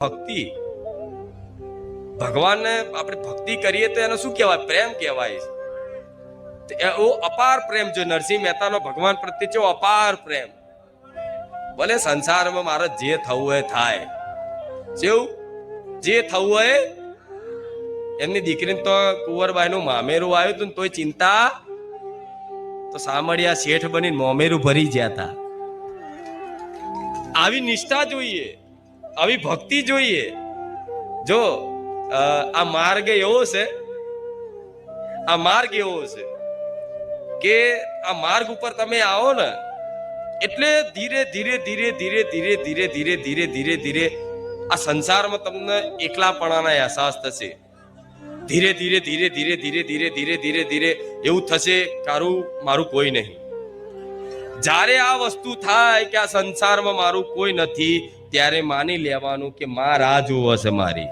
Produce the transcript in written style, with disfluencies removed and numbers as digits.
ભક્તિ, ભગવાનને આપણે ભક્તિ કરીએ તો એને શું કહેવાય? પ્રેમ કહેવાય છે. એવો અપાર પ્રેમ. જો નરસિંહ મહેતાનો ભગવાન પ્રત્યે છે અપાર પ્રેમ. ભલે સંસારમાં મારે જે થવું હોય થાય, જેવું જે થવું હોય. એમની દીકરીને તો કુંવરબાઈનું મામેરું આવ્યું હતું ને તોય ચિંતા, તો સામળિયા શેઠ બનીને મોમેરું ભરી ગયા હતા. આવી નિષ્ઠા જોઈએ, આવી ભક્તિ જોઈએ. જો આ માર્ગ એવો છે, આ માર્ગ એવો છે કે આ માર્ગ ઉપર તમે આવો ને એટલે ધીરે ધીરે ધીરે ધીરે ધીરે ધીરે ધીરે ધીરે ધીરે ધીરે આ સંસારમાં તમને એકલાપણાના અહેસાસ થશે. ધીરે ધીરે ધીરે ધીરે ધીરે ધીરે ધીરે ધીરે ધીરે એવું થશે કારું મારું કોઈ નહીં. જ્યારે આ વસ્તુ થાય કે આ સંસારમાં મારું કોઈ નથી, ત્યારે માની લેવાનું કે માં રાહ જોવે છે મારી.